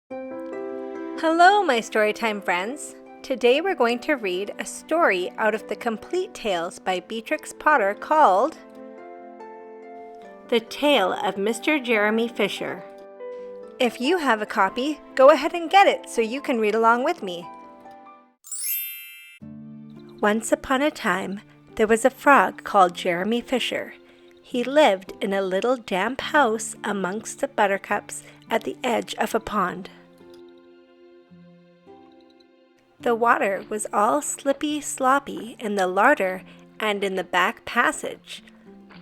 Hello, my Storytime friends! Today we're going to read a story out of the Complete Tales by Beatrix Potter called The Tale of Mr. Jeremy Fisher. If you have a copy, go ahead and get it so you can read along with me. Once upon a time, there was a frog called Jeremy Fisher. He lived in a little damp house amongst the buttercups at the edge of a pond. The water was all slippy-sloppy in the larder and in the back passage,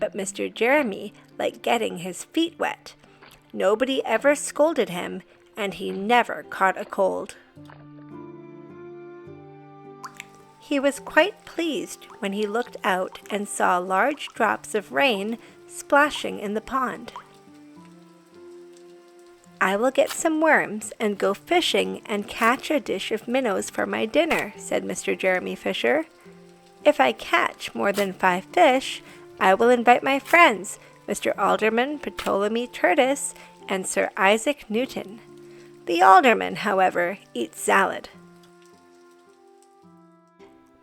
but Mr. Jeremy liked getting his feet wet. Nobody ever scolded him, and he never caught a cold. He was quite pleased when he looked out and saw large drops of rain splashing in the pond. "I will get some worms and go fishing and catch a dish of minnows for my dinner," said Mr. Jeremy Fisher. "If I catch more than 5 fish, I will invite my friends, Mr. Alderman Ptolemy Tertus and Sir Isaac Newton. The alderman, however, eats salad."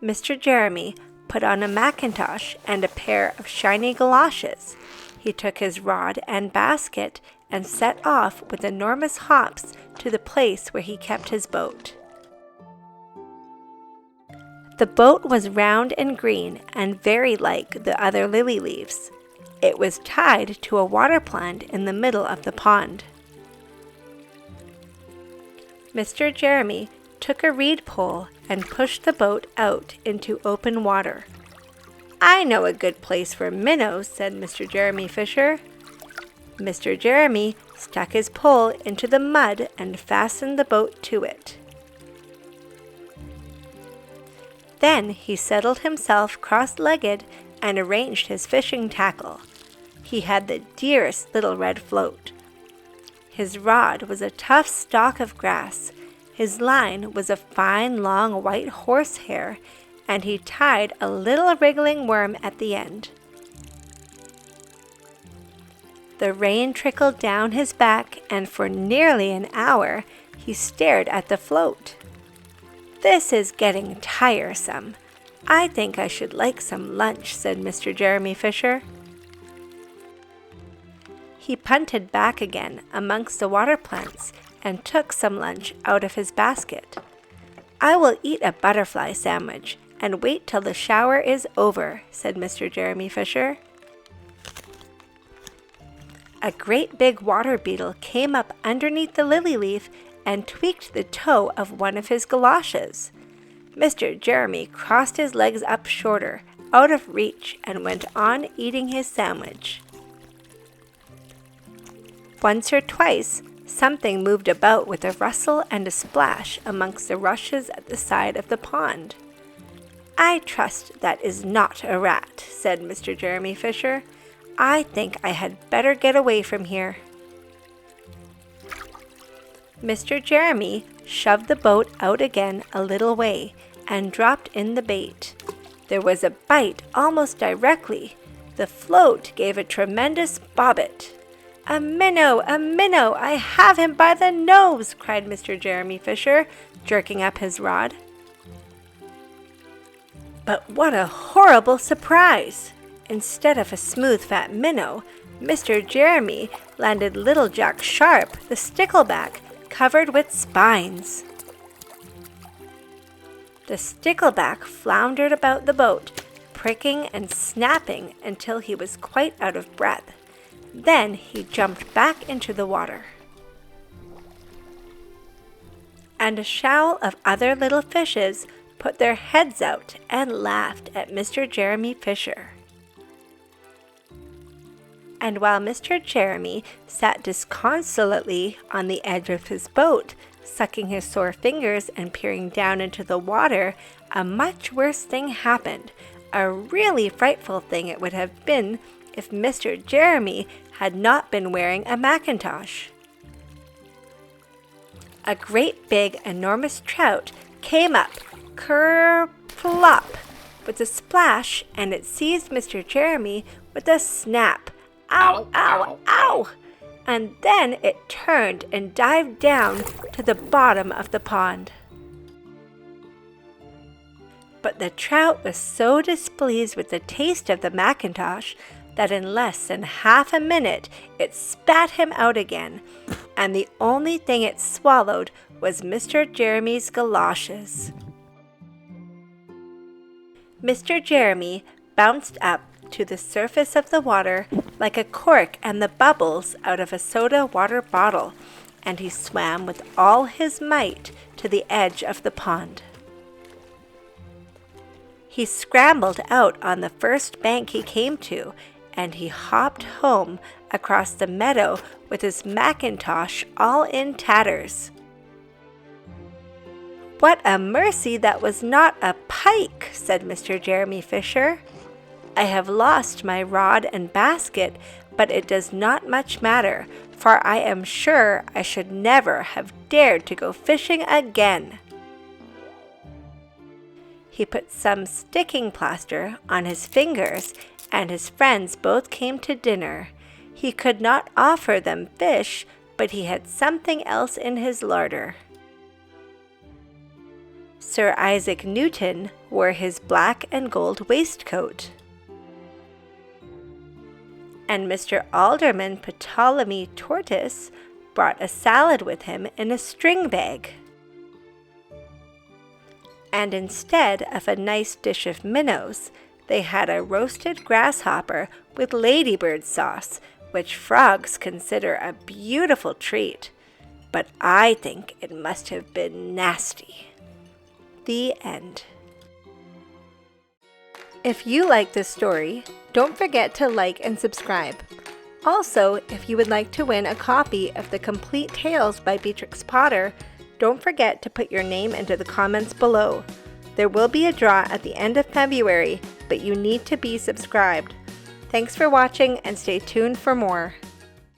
Mr. Jeremy put on a mackintosh and a pair of shiny galoshes. He took his rod and basket and set off with enormous hops to the place where he kept his boat. The boat was round and green and very like the other lily leaves. It was tied to a water plant in the middle of the pond. Mr. Jeremy took a reed pole and pushed the boat out into open water. "I know a good place for minnows," said Mr. Jeremy Fisher. Mr. Jeremy stuck his pole into the mud and fastened the boat to it. Then he settled himself cross-legged and arranged his fishing tackle. He had the dearest little red float. His rod was a tough stalk of grass. His line was a fine long white horsehair, and he tied a little wriggling worm at the end. The rain trickled down his back, and for nearly an hour he stared at the float. "This is getting tiresome. I think I should like some lunch," said Mr. Jeremy Fisher. He punted back again amongst the water plants and took some lunch out of his basket. "I will eat a butterfly sandwich and wait till the shower is over," said Mr. Jeremy Fisher. A great big water beetle came up underneath the lily leaf and tweaked the toe of one of his galoshes. Mr. Jeremy crossed his legs up shorter, out of reach, and went on eating his sandwich. Once or twice, something moved about with a rustle and a splash amongst the rushes at the side of the pond. "I trust that is not a rat," said Mr. Jeremy Fisher. "I think I had better get away from here." Mr. Jeremy shoved the boat out again a little way and dropped in the bait. There was a bite almost directly. The float gave a tremendous bobbit. "A minnow! A minnow! I have him by the nose!" cried Mr. Jeremy Fisher, jerking up his rod. But what a horrible surprise! Instead of a smooth fat minnow, Mr. Jeremy landed little Jack Sharp, the stickleback, covered with spines. The stickleback floundered about the boat, pricking and snapping until he was quite out of breath. Then he jumped back into the water. And a shoal of other little fishes put their heads out and laughed at Mr. Jeremy Fisher. And while Mr. Jeremy sat disconsolately on the edge of his boat, sucking his sore fingers and peering down into the water, a much worse thing happened. A really frightful thing it would have been if Mr. Jeremy had not been wearing a mackintosh. A great big, enormous trout came up, ker-plop, with a splash, and it seized Mr. Jeremy with a snap. "Ow, ow, ow!" and then it turned and dived down to the bottom of the pond. But the trout was so displeased with the taste of the Macintosh that in less than half a minute it spat him out again, and the only thing it swallowed was Mr. Jeremy's galoshes. Mr. Jeremy bounced up to the surface of the water like a cork and the bubbles out of a soda water bottle, and he swam with all his might to the edge of the pond. He scrambled out on the first bank he came to, and he hopped home across the meadow with his Macintosh all in tatters. "What a mercy that was not a pike," said Mr. Jeremy Fisher. "I have lost my rod and basket, but it does not much matter, for I am sure I should never have dared to go fishing again." He put some sticking plaster on his fingers, and his friends both came to dinner. He could not offer them fish, but he had something else in his larder. Sir Isaac Newton wore his black and gold waistcoat, and Mr. Alderman Ptolemy Tortoise brought a salad with him in a string bag. And instead of a nice dish of minnows, they had a roasted grasshopper with ladybird sauce, which frogs consider a beautiful treat, but I think it must have been nasty. The end. If you like this story, don't forget to like and subscribe. Also, if you would like to win a copy of The Complete Tales by Beatrix Potter, don't forget to put your name into the comments below. There will be a draw at the end of February, but you need to be subscribed. Thanks for watching and stay tuned for more.